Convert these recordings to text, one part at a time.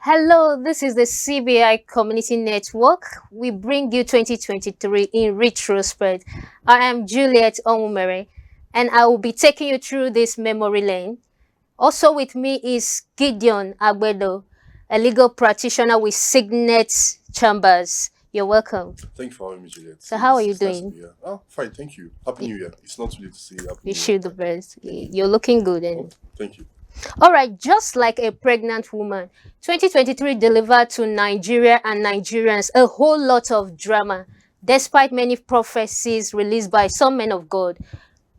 Hello, this is the CBI Community Network. We bring you 2023 in retrospect. I am Juliet Omumere, and I will be taking you through this memory lane. Also with me is Gideon Agbedo, a legal practitioner with Signet Chambers. You're welcome. Thank you for having me, Juliet. So how are you It's nice to doing? be here. Oh, fine, thank you. Happy New Year. It's not too late to say Happy New Wish Year. you the best. You're looking good. Oh, thank you. All right, just like a pregnant woman, 2023 delivered to Nigeria and Nigerians a whole lot of drama, despite many prophecies released by some men of God.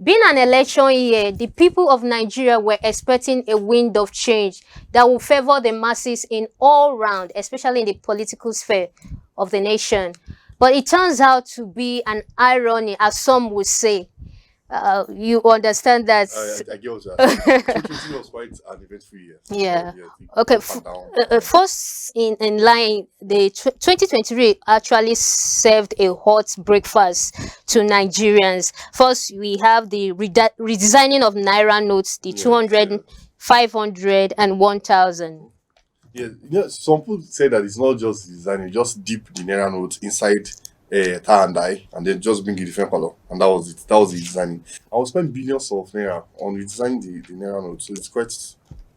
Being an election year, the people of Nigeria were expecting a wind of change that will favor the masses in all round, especially in the political sphere of the nation. But it turns out to be an irony, as some would say. You understand that? I get what you're saying. 2020 was quite an eventful year. Yeah. So, yeah, Okay. up and down. First in line, the 2023 actually served a hot breakfast to Nigerians. First, we have the redesigning of Naira notes, the Yes, 200, yes. 500, and 1000. Yeah, some people say that it's not just designing, just dip the Naira note inside tie and dye, and then just bring a different color. And that was it. That was the designing. I will spend billions of Naira on redesigning the Naira note. So it's quite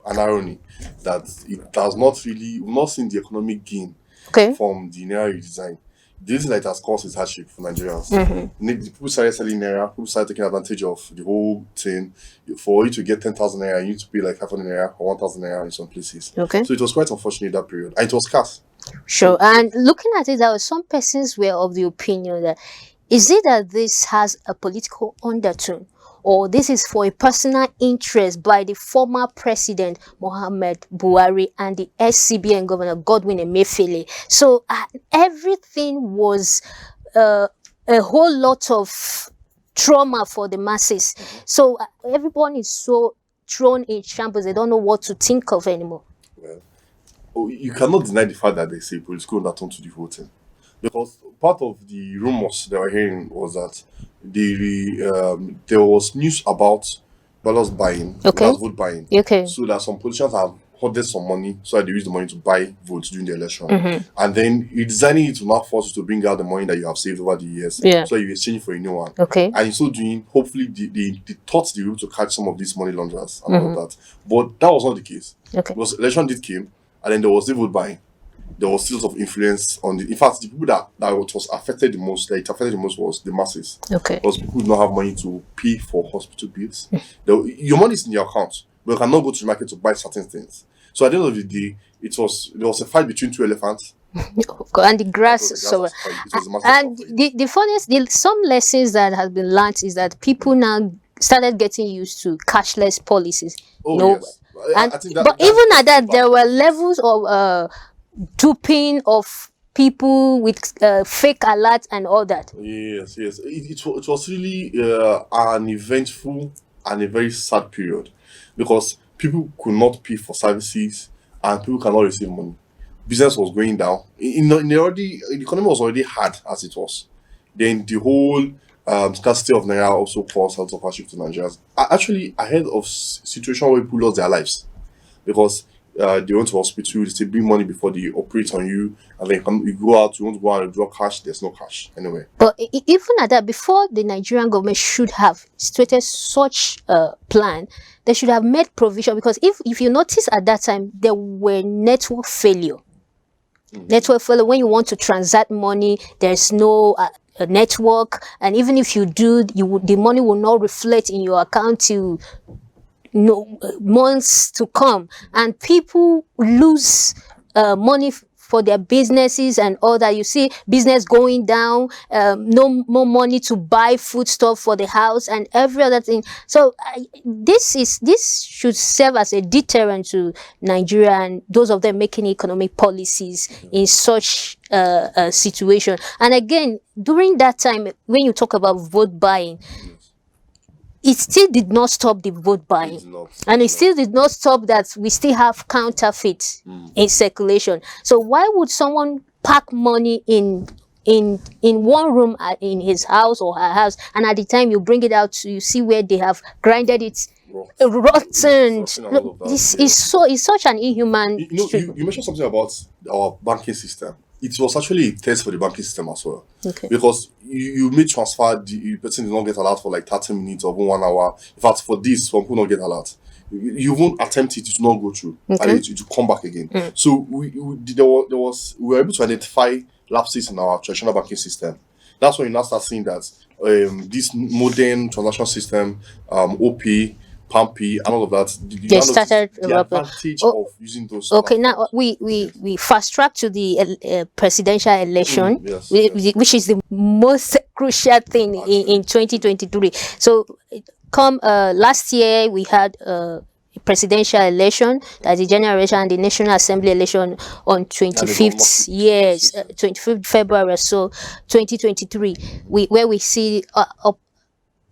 an irony that it does not really, we've not seen the economic gain Okay. from the Naira redesign. The reason that it has caused is hardship for Nigerians. Mm-hmm. The people started selling Naira, people started taking advantage of the whole thing. For you to get 10,000 Naira, you need to pay like 500 Naira or 1,000 Naira in some places. Okay. So it was quite unfortunate that period. And it was scarce. Sure. And looking at it, there were some persons were of the opinion that is it that this has a political undertone, or this is for a personal interest by the former president Mohammed Buhari and the SCBN governor Godwin Emefiele. So everything was a whole lot of trauma for the masses. So everyone is so thrown in shambles. They don't know what to think of anymore. Well, you cannot deny the fact that there's a political undertone to the whole thing. Because part of the rumors that we're hearing was that there was news about ballot buying, Okay. that's vote buying. Okay. So that some politicians have hoarded some money so that they use the money to buy votes during the election. Mm-hmm. And then you designing it to now force you to bring out the money that you have saved over the years. Yeah. So you exchange for a new one. Okay. And in so doing, hopefully they thought they were able to catch some of these money launderers and all of that. But that was not the case. Okay. Because election did came, and then there was the vote buying. There was still of influence on the. In fact, the people that it was affected the most, that it affected the most, was the masses. Okay. Because people did not have money to pay for hospital bills. Your money is in your account, but you cannot go to the market to buy certain things. So at the end of the day, there was a fight between two elephants. And the grass. It So was a massive and fight. the funniest, some lessons that has been learned is that people now started getting used to cashless policies. Oh No, yes, and I think but that's even at that, bad. there were levels of duping of people with fake alerts and all that. Yes, yes. It was really an eventful and a very sad period because people could not pay for services and people cannot receive money. Business was going down. The economy was already hard as it was. Then the whole scarcity of Naira also caused lots of hardship to Nigerians. Actually, I heard of situation where people lost their lives because they went to hospital, they still bring money before they operate on you, and then you go out, you want to go out and draw cash, there's no cash anyway. But even at that, before the Nigerian government should have situated such a plan, they should have made provision, because if you notice at that time, there were network failure. Network failure, when you want to transact money, there's no a network, and even if you do, the money will not reflect in your account till months to come, and people lose money for their businesses and all that. You see business going down, no more money to buy food stuff for the house and every other thing. So this should serve as a deterrent to Nigeria and those of them making economic policies in such a situation. And again, during that time, when you talk about vote buying, it still did not stop the vote buying. It's not. And it still did not stop that we still have counterfeits in circulation. So why would someone pack money in one room in his house or her house, and at the time you bring it out, you see where they have grinded it rotten. Rotten and all of that. This Yeah. is so, it's such an inhuman You mentioned something about our banking system. It was actually a test for the banking system as well. Okay. Because you may transfer, the person did not get alert for like 30 minutes or even 1 hour. In fact, for this, some people not get alert. You won't attempt it, it will not go through. Okay. And it will come back again. So we were able to identify lapses in our traditional banking system. That's when you now start seeing that this modern transaction system, OP, PAMP, and all of that, They started the advantage of using those. Okay, now platforms. we fast track to the presidential election, Yes, which is the most crucial thing in 2023. So, come last year we had presidential election, that's the general election, and the National Assembly election on 25th, yes, 25th February or so, 2023, where we see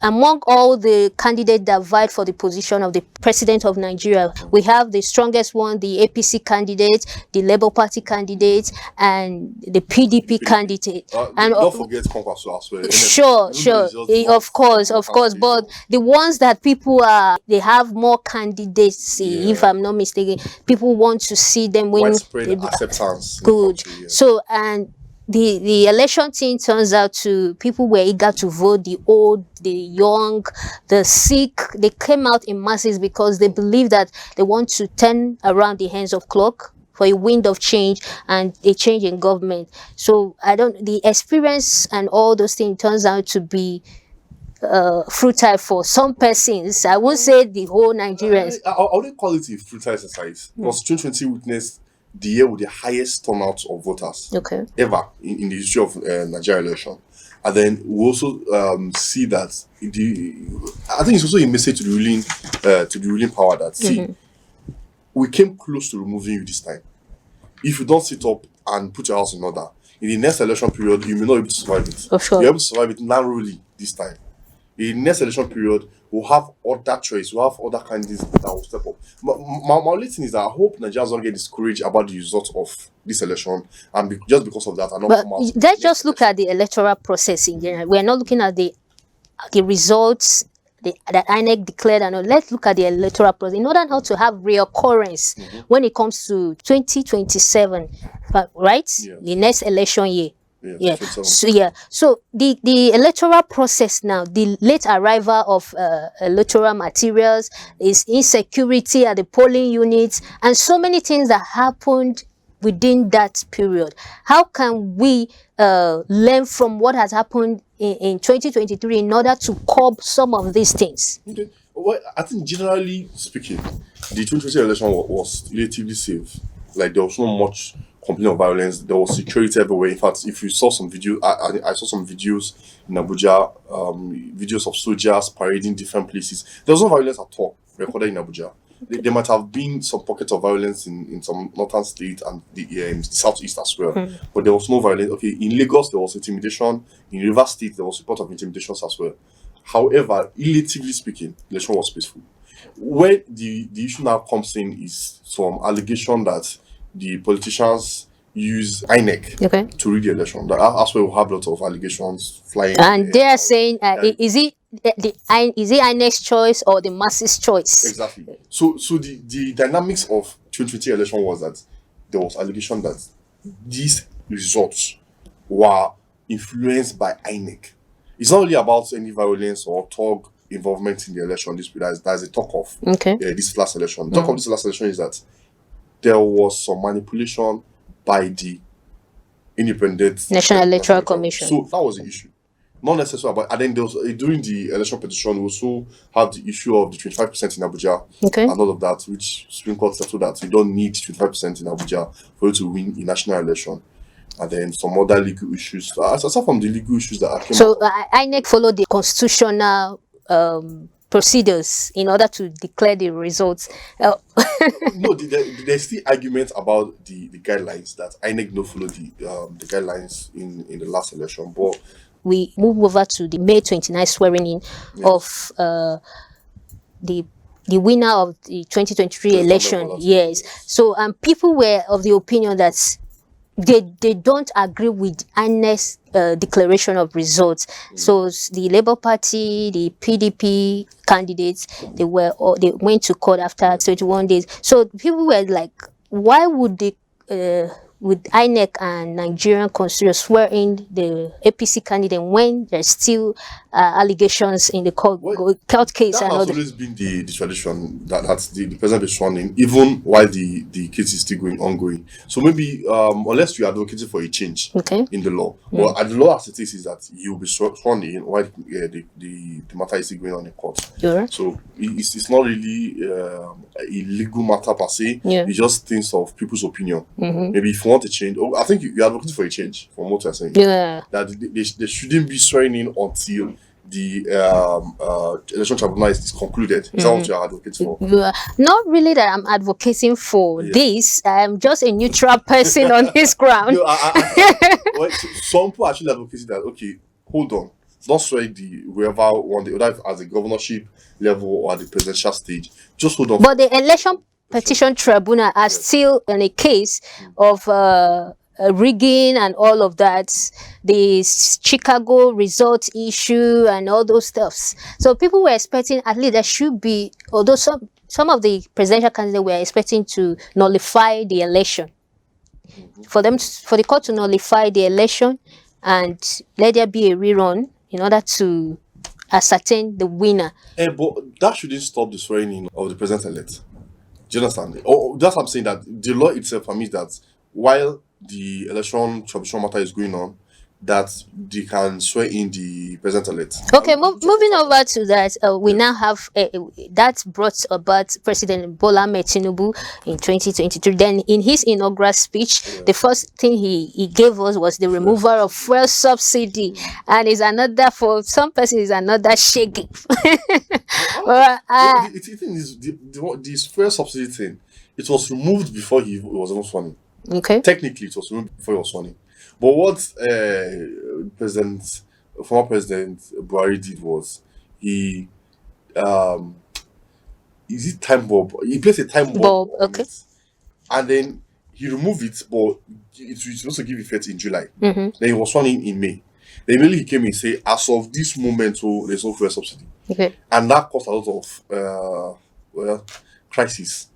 among all the candidates that vied for the position of the president of Nigeria, we have the strongest one, the APC candidate, the Labour Party candidate, and the PDP candidate. And don't forget Kwankwaso as well. Sure, of course. But the ones that people they have more candidates. If I'm not mistaken, people want to see them win. Widespread acceptance. Good. So, and the election thing turns out to people were eager to vote, the old, the young, the sick. They came out in masses because they believe that they want to turn around the hands of clock for a wind of change and a change in government. So the experience and all those things turns out to be fruitful for some persons. I won't say the whole Nigerians. I wouldn't call it a fruitful exercise because 2020 witnessed the year with the highest turnout of voters ever in the history of Nigeria election. And then we also see that I think it's also a message to the ruling power that see, we came close to removing you this time. If you don't sit up and put your house in order, in the next election period, you may not be able to survive it. Of sure. You're able to survive it narrowly this time. In the next election period, we'll have other choice, we'll have other candidates that will step up. My only thing is that I hope Nigerians don't get discouraged about the result of this election, and just because of that, I But let's just look at the electoral process in general. We're not looking at the results that INEC declared, and let's look at the electoral process in order not to have reoccurrence when it comes to 2027, right? Yes. The next election year. Yeah. So the electoral process now, the late arrival of electoral materials, is insecurity at the polling units, and so many things that happened within that period. How can we learn from what has happened in 2023 in order to curb some of these things? Okay. Well, I think generally speaking, the 2020 election was relatively safe. Like, there was not much complaint of violence. There was security everywhere. In fact, if you saw some video, I saw some videos in Abuja, videos of soldiers parading different places. There was no violence at all recorded in Abuja. There might have been some pockets of violence in some northern states and in the southeast as well, but there was no violence. Okay, in Lagos there was intimidation. In Rivers State there was report of intimidations as well. However, relatively speaking, the election was peaceful. Where the issue now comes in is some allegation that the politicians use INEC to rig the election. That's where we have lots of allegations flying. And they are saying, is it INEC's choice or the masses' choice? Exactly. So the dynamics of 2020 election was that there was allegation that these results were influenced by INEC. It's not really about any violence or thug involvement in the election. There's a talk of this last election. The talk of this last election is that there was some manipulation by the independent National Electoral Commission. So that was the issue. Not necessarily, but and then there was during the election petition, we also have the issue of the 25% in Abuja and all of that, which Supreme Court settled that you don't need 25% in Abuja for you to win a national election. And then some other legal issues. Aside from the legal issues that came so INEC followed the constitutional procedures in order to declare the results. No, there's still argument about the guidelines that INEC no follow the guidelines in the last election. But we move over to the May 29th swearing in of the winner of the 2023 election. Yes. So people were of the opinion that they don't agree with INEC's declaration of results. So the Labour Party, the PDP candidates, they went to court after 21 days. So people were like, why would they would INEC and Nigerian constituents swear in the APC candidate when there's still allegations in the court case That and has all that? always been the tradition that the president is running, even while the case is still ongoing. So maybe unless you're advocating for a change Okay. in the law, but at the law as it is that you'll be sworn in while the matter is still going on in court. You're So it's not really a legal matter per se. Yeah. It's just things of people's opinion. Maybe if you want to change, I think you're advocating for a change from what you're saying. Yeah. That they shouldn't be swearing in until the election tribunal is concluded. Is that what you're advocating for? Not really that I'm advocating for this. I'm just a neutral person on this ground. No, well, some people actually advocating that. Okay, hold on. Don't swear the whoever won the whether at the governorship level or at the presidential stage. Just hold on. But the election petition tribunal are still in a case of rigging and all of that, the Chicago result issue and all those stuffs. So people were expecting at least there should be, although some of the presidential candidates were expecting to nullify the election, for the court to nullify the election and let there be a rerun in order to ascertain the winner. But that shouldn't stop the swearing in of the president-elect. Do you understand? Or that's what I'm saying, that the law itself permits that while the election tribunal matter is going on, that they can swear in the president-elect. Okay, moving over to that, we now have that brought about President Bola Ahmed Tinubu in 2023. Then, in his inaugural speech, the first thing he gave us was the removal of fuel subsidy, and is another, for some person, is another shaking. Well, The thing is, this fuel subsidy thing, it was removed before he was even sworn in. okay. Technically, it was removed before he was sworn in. But what former President Buhari did was he is it time bulb? He placed a time bulb on Okay. it, and then he removed it, but it was supposed to give effect in July. Mm-hmm. Then he was sworn in May. Then immediately he came and say, as of this moment, there's no fuel subsidy, Okay. and that caused a lot of crisis.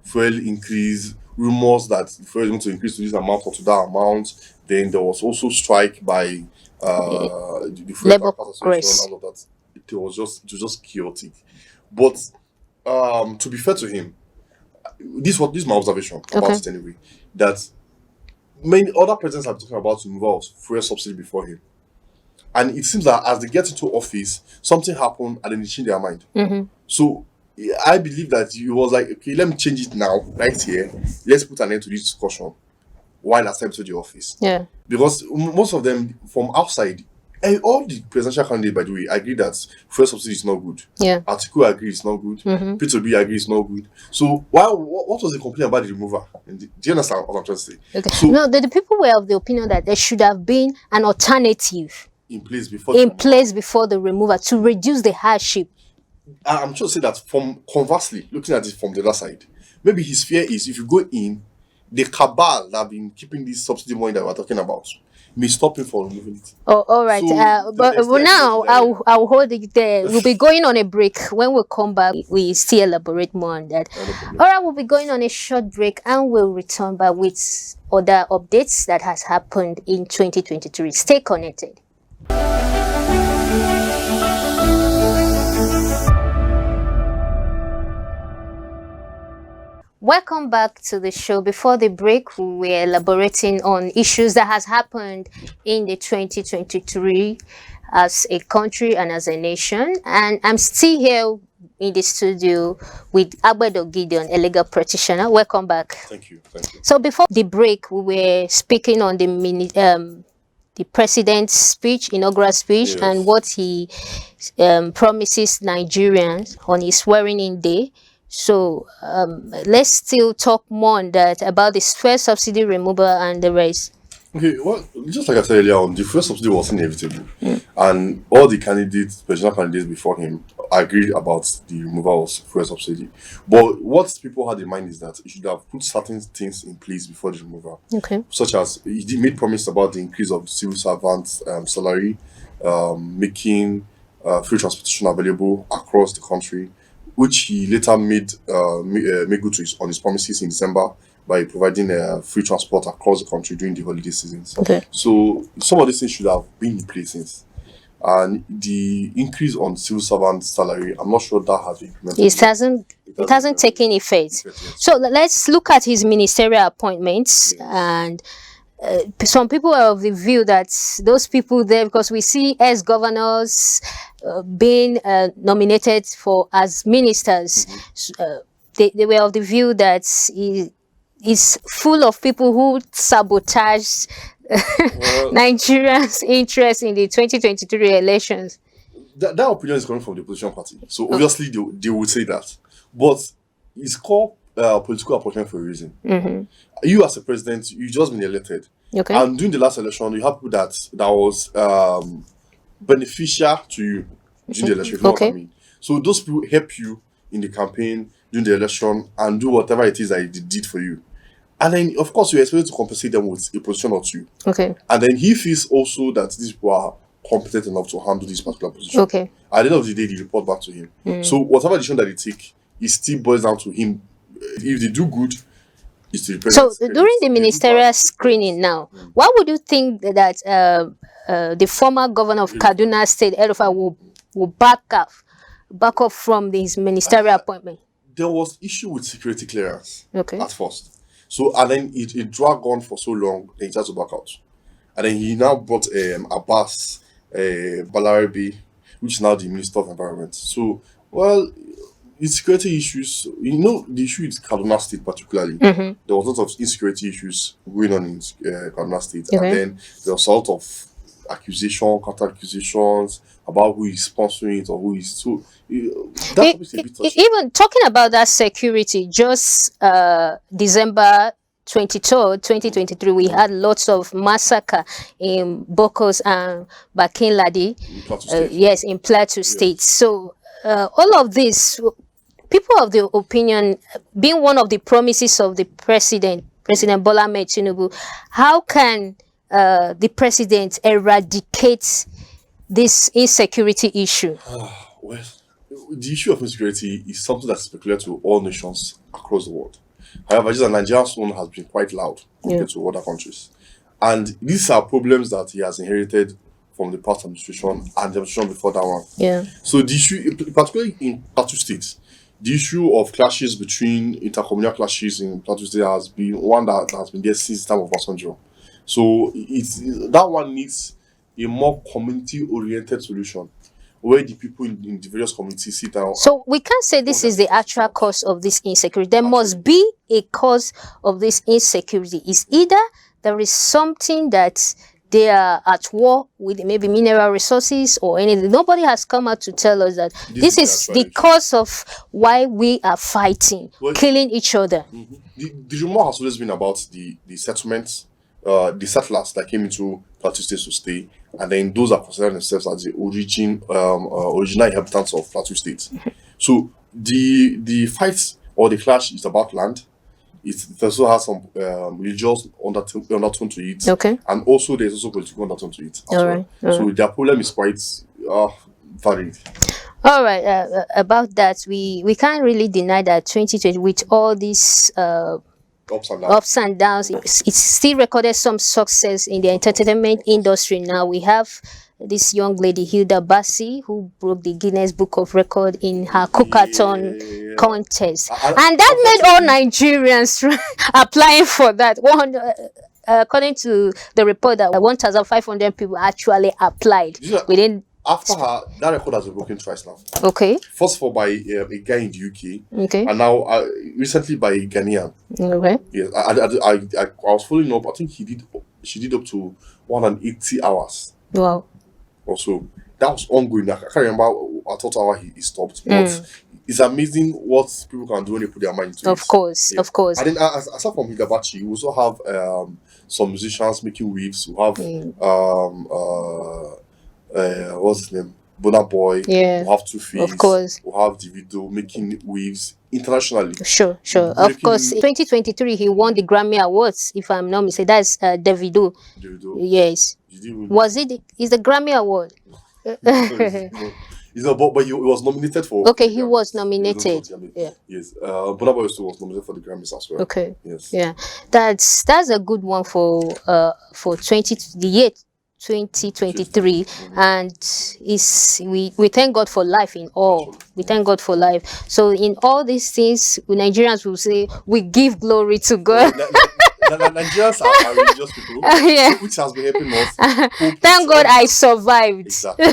Fuel increase, rumors that fuel is going to increase to this amount or to that amount. Then there was also strike by the fuel Labour Workers Congress. Association, all of that. It was just chaotic. But to be fair to him, this is my observation about it anyway, that many other presidents have been talking about to move out fuel subsidy before him. And it seems that as they get into office, something happened and then they change their mind. Mm-hmm. So I believe that he was like, okay, let me change it now, right here. Let's put an end to this discussion while I step to the office. Yeah. Because most of them from outside, and all the presidential candidates, by the way, agree that fuel subsidy is not good. Yeah. Atiku agrees it's not good. Mm-hmm. P2B agrees it's not good. So what was the complaint about the removal? Do you understand what I'm trying to say? Okay. So No, the people were of the opinion that there should have been an alternative in place before the removal to reduce the hardship. I'm trying to say that from conversely, looking at it from the other side, maybe his fear is if you go in, the cabal that have been keeping this subsidy money that we're talking about may stop him from removing it. Oh, all right. So, but now I'll hold it there. We'll be going on a break. When we come back, we still elaborate more on that. All right, we'll be going on a short break and we'll return back with other updates that has happened in 2023. Stay connected. Welcome back to the show. Before the break, we were elaborating on issues that has happened in the 2023 as a country and as a nation. And I'm still here in the studio with Agbedo Gideon, a legal practitioner. Welcome back. Thank you. Thank you. So before the break, we were speaking on the president's speech, inaugural speech, Yes. and what he promises Nigerians on his swearing-in day. So let's still talk more on that, about the fuel subsidy removal and the rest. Okay, well, just like I said earlier on, the fuel subsidy was inevitable. And all the presidential candidates before him, agreed about the removal of fuel subsidy. But what people had in mind is that he should have put certain things in place before the removal, Okay. such as he made promise about the increase of the civil servants' salary, making free transportation available across the country, which he later made good to on his promises in December by providing free transport across the country during the holiday seasons. Okay. So some of these things should have been in place since. And the increase on civil servant salary, I'm not sure that has been implemented. It hasn't taken effect. So let's look at his ministerial appointments. Yes. And some people are of the view that those people there, because we see ex-governors being nominated for as ministers, they were of the view that he is full of people who sabotage Nigerians' interest in the 2023 elections. That opinion is coming from the opposition party. So obviously they would say that. But it's called political appointment for a reason. You as a president, you just been elected. Okay. And during the last election, you have people that was beneficial to you during the election. If you know what I mean. So those people help you in the campaign, during the election, and do whatever it is that they did for you. And then, of course, you're expected to compensate them with a position or two. Okay. And then he feels also that these people are competent enough to handle this particular position. Okay. At the end of the day, they report back to him. So whatever decision that they take, it still boils down to him. If they do good, it's to the president. So during the ministerial screening now, why would you think that the former governor of Kaduna State, El-Rufai, will back off from his ministerial appointment? There was issue with security clearance Okay. at first. So, and then it dragged on for so long, then he had to back out. And then he now brought Abbas Balarabe, which is now the Minister of Environment. So, well, the security issues, the issue is Kaduna State particularly. There was a lot of insecurity issues going on in Kaduna State. Okay. And then there was a lot of counter accusations about who is sponsoring it or who is. So, that's a bit touchy. Even talking about that security, just December 23rd, 2023, we had lots of massacre in Bokos and Bakin-Ladi. Yes, in Plateau State. So all of this, people of the opinion, being one of the promises of the President Bola Ahmed Tinubu, how can the president eradicate this insecurity issue? Well, the issue of insecurity is something that's peculiar to all nations across the world. However, just Nigeria's one has been quite loud compared to other countries. And these are problems that he has inherited from the past administration and the administration before that one. Yeah. So the issue, particularly in Plateau State, the issue of clashes between intercommunal clashes in Plateau State has been one that has been there since the time of Obasanjo. So that one needs a more community-oriented solution, where the people in the various communities sit down. So we can't say this is the actual cause of this insecurity. There must be a cause of this insecurity. It's either there is something that they are at war with, maybe mineral resources or anything. Nobody has come out to tell us that this is the cause of why we are fighting, killing each other. The rumor has always been about the settlements, the settlers that came into Plateau State to stay, and then those are considered themselves as the original inhabitants of Plateau State. So the fight or the clash is about land. It also has some religious undertone to it. Okay. And also there's also political undertone to it. All right. So their problem is quite varied. All right. About that, we can't really deny that 2020, with all these ups and downs, it's still recorded some success in the entertainment industry. Now we have this young lady, Hilda Bassi, who broke the Guinness Book of Record in her cookathon contest. And that made all Nigerians applying for that. According to the report, that 1,500 people actually applied within. After her, that record has been broken twice now. Okay. First of all by a guy in the UK. Okay. And now recently by a Ghanaian. Okay. Yes, I was following up. I think she did up to 180 hours. Wow. Also, that was ongoing. I can't remember at what hour he stopped, but it's amazing what people can do when they put their mind into it. Of course. And then aside from Hidabachi, we also have some musicians making waves. We have what's his name? Burna Boy, Yeah. we'll have Two Of Face, course. we'll have Davido making waves internationally. Sure. Of Breaking course, in 2023, he won the Grammy Awards, if I'm not mistaken. That's Davido. Davido. Yes. You didn't even Was it? Is the Grammy Award? He's not, but he was nominated for. Okay, the he Grammys. was He was nominated. for the Grammys. Yeah. Yes. Burna Boy also was nominated for the Grammys as well. Okay. Yes. Yeah. That's a good one for 20 the year 2023, and is we thank God for life in all. We thank God for life. So in all these things, we Nigerians will say we give glory to God. Nigerians are religious people, Yeah. which has been helping us. Thank God I survived. Exactly.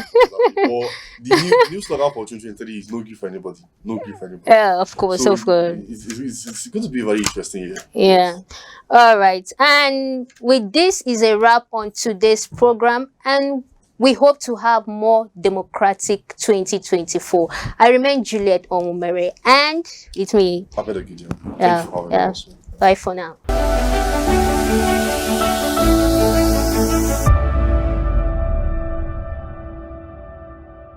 But the new slogan for 2023 is no grief for anybody. No grief for anybody. Yeah, of course, So of course. it's going to be a very interesting year. Yeah. All right. And with this is a wrap on today's program, and we hope to have more democratic 2024. I remain Juliet Onwumere, and it's me. Happy to Thank you for having me also. Bye for now.